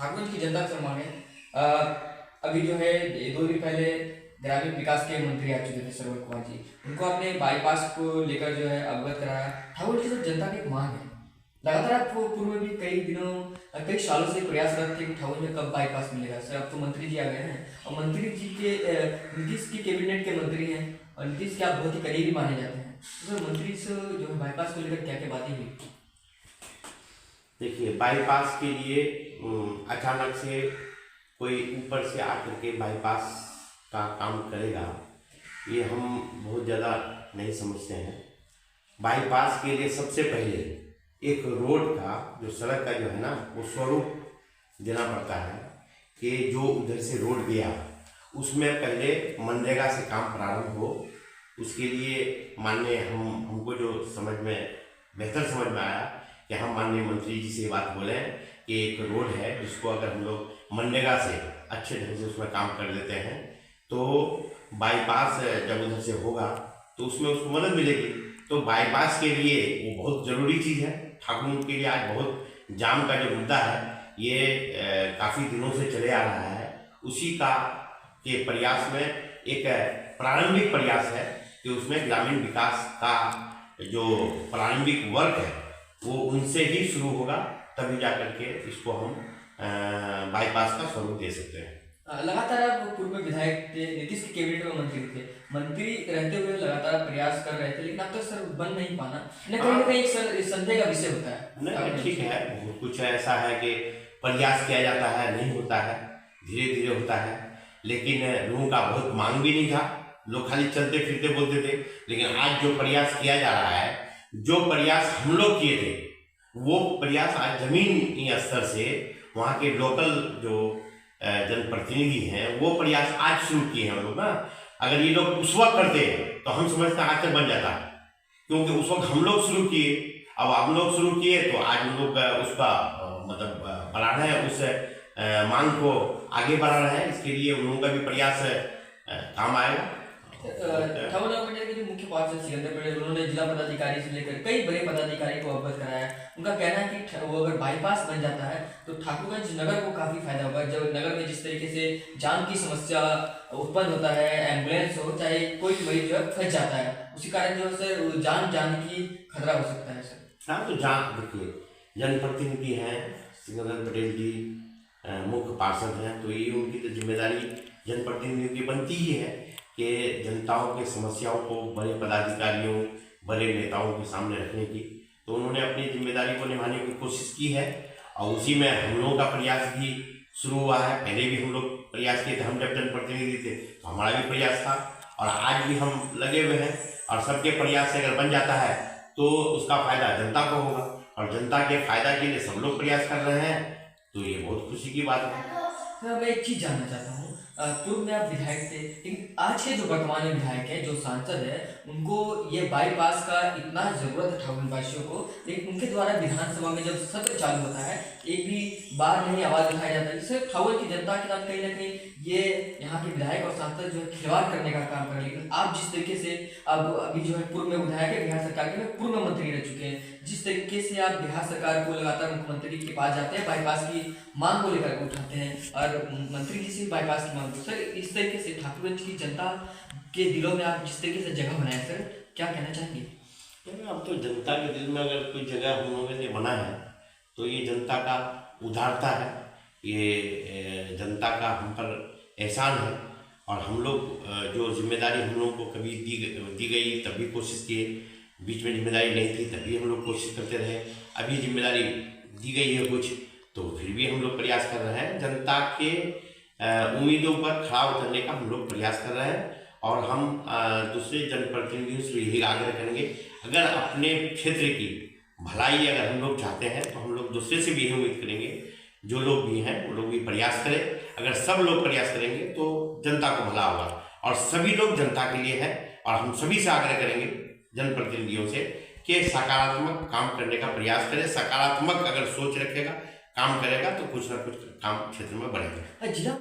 ठाकुर की जनता से मांगे। अभी जो है 2 दिन पहले ग्रामीण विकास के मंत्री आ चुके थे सरवर कुमार जी, उनको आपने बाईपास को लेकर जो है अवगत कराया। ठाकुर की जो जनता की एक मांग है, लगातार आप पूर्व में भी कई सालों से प्रयासरत थे कि ठाकुर में कब बाईपास मिलेगा। सर अब तो मंत्री जी आ गए हैं और मंत्री जी के नीतीश की कैबिनेट के मंत्री हैं और नीतीश के आप बहुत ही करीबी माने जाते हैं। तो सर मंत्री से जो है बाईपास को लेकर क्या क्या बातें हुई? देखिए, बाईपास के लिए अचानक से कोई ऊपर से आकर के बाईपास का काम करेगा, ये हम बहुत ज़्यादा नहीं समझते हैं। बाईपास के लिए सबसे पहले एक रोड का जो सड़क का जो है ना, वो स्वरूप देना पड़ता है कि जो उधर से रोड गया उसमें पहले मनरेगा से काम प्रारंभ हो। उसके लिए माननीय हमको जो समझ में बेहतर समझ में आया कि हम माननीय मंत्री जी से बात बोले कि एक रोड है जिसको अगर हम लोग मनरेगा से अच्छे ढंग से उसमें काम कर लेते हैं तो बाईपास जब उधर से होगा तो उसमें उसको मदद मिलेगी। तो बाईपास के लिए वो बहुत ज़रूरी चीज़ है। ठाकुर के लिए आज बहुत जाम का जो मुद्दा है ये काफ़ी दिनों से चले आ रहा है। उसी का के प्रयास में एक प्रारंभिक प्रयास है कि उसमें ग्रामीण विकास का जो प्रारंभिक वर्क है वो उनसे ही शुरू होगा, तभी जाकर के इसको हम बाईपास का स्वरूप दे सकते हैं। लगातार आप पूर्व में विधायक थे, नीतीश के कैबिनेट में मंत्री थे, मंत्री रहते हुए लगातार प्रयास कर रहे थे, लेकिन अब तो सर बन नहीं पाना न कहीं सर संदेह का विषय होता है। नहीं, ठीक है, बहुत कुछ ऐसा है कि प्रयास किया जाता है, नहीं होता है, धीरे धीरे होता है। लेकिन लोगों का बहुत मांग भी नहीं था, लोग खाली चलते फिरते बोलते थे। लेकिन आज जो प्रयास किया जा रहा है, जो प्रयास हम लोग किए थे वो प्रयास आज जमीनी स्तर से वहाँ के लोकल जो जनप्रतिनिधि हैं वो प्रयास आज शुरू किए हैं हम लोग ना। अगर ये लोग उस वक्त करते तो हम समझते आज तक बन जाता, क्योंकि उस वक्त हम लोग शुरू किए। अब हम लोग शुरू किए तो आज हम लोग उसका मतलब बढ़ा रहे हैं, उस मांग को आगे बढ़ा रहे हैं। इसके लिए उन लोगों का भी प्रयास काम आएगा। ठाकुर के जो मुख्य पार्षद सिकंदर पटेल, उन्होंने जिला पदाधिकारी से लेकर कई बड़े पदाधिकारी को अवगत कराया। उनका कहना है कि वो अगर बाईपास बन जाता है तो ठाकुरगंज नगर को काफी फायदा होगा। जब नगर में जिस तरीके से जाम की समस्या उत्पन्न होता है, एम्बुलेंस हो चाहे कोई मरीज जो है फंस जाता है, उसी कारण जो है जान जाने की खतरा हो सकता है सर। हाँ, तो जान देखिए, जनप्रतिनिधि हैं सिकंदर पटेल जी, मुख्य पार्षद हैं, तो ये उनकी तो जिम्मेदारी जनप्रतिनिधियों की बनती ही है कि जनताओं के समस्याओं को बड़े पदाधिकारियों, बड़े नेताओं के सामने रखने की। तो उन्होंने अपनी जिम्मेदारी को निभाने की कोशिश की है और उसी में हम लोगों का प्रयास भी शुरू हुआ है। पहले भी हम लोग प्रयास किए थे, हम जब जनप्रतिनिधि थे तो हमारा भी प्रयास था और आज भी हम लगे हुए हैं। और सबके प्रयास से अगर बन जाता है तो उसका फायदा जनता को होगा और जनता के फायदा के लिए सब लोग प्रयास कर रहे हैं, तो ये बहुत खुशी की बात है। मैं एक चीज जानना चाहता हूँ, पूर्व में आप विधायक थे, लेकिन आज के जो वर्तमान में विधायक है, जो सांसद है, उनको ये बाईपास का इतना जरूरत है ठाकुरवासियों को, लेकिन उनके द्वारा विधानसभा में जब सत्र चालू होता है एक भी बार नहीं आवाज उठाया जाता है। जिससे ठाकुर की जनता के साथ कहीं ना कहीं ये यहाँ के विधायक और सांसद जो है खिलवाड़ करने का काम कर रहे हैं। लेकिन आप जिस तरीके से अब अभी जो है पूर्व में विधायक है, बिहार सरकार के पूर्व मंत्री रह चुके हैं, जिस तरीके से आप बिहार सरकार को लगातार मुख्यमंत्री के पास जाते हैं, बाईपास की मांग को लेकर उठाते हैं और मंत्री जी से बाईपास की मांग, सर इस तरीके से ठाकुरगंज की जनता के दिलों में आप जिस तरीके से जगह बनाए, सर क्या कहना चाहेंगे? अब तो जनता के दिल में अगर कोई जगह हम लोगों ने बना है तो ये जनता का उदारता है, ये जनता का हम पर एहसान है। और हम लोग जो जिम्मेदारी हम लोगों को कभी दी गई तभी कोशिश किए, बीच में जिम्मेदारी नहीं थी तभी हम लोग कोशिश करते रहे, अभी जिम्मेदारी दी गई है कुछ तो फिर भी हम लोग प्रयास कर रहे हैं। जनता के उम्मीदों पर खरा उतरने का हम लोग प्रयास कर रहे हैं और हम दूसरे जनप्रतिनिधियों से यही आग्रह करेंगे, अगर अपने क्षेत्र की भलाई अगर हम लोग चाहते हैं तो हम लोग दूसरे से भी यही उम्मीद करेंगे, जो लोग भी हैं वो लोग भी प्रयास करें। अगर सब लोग प्रयास करेंगे तो जनता को भला होगा और सभी लोग जनता के लिए है। और हम सभी से आग्रह करेंगे जनप्रतिनिधियों से कि सकारात्मक काम करने का प्रयास करें। सकारात्मक अगर सोच रखेगा, काम करेगा तो कुछ ना कुछ काम क्षेत्र में बढ़ेगा।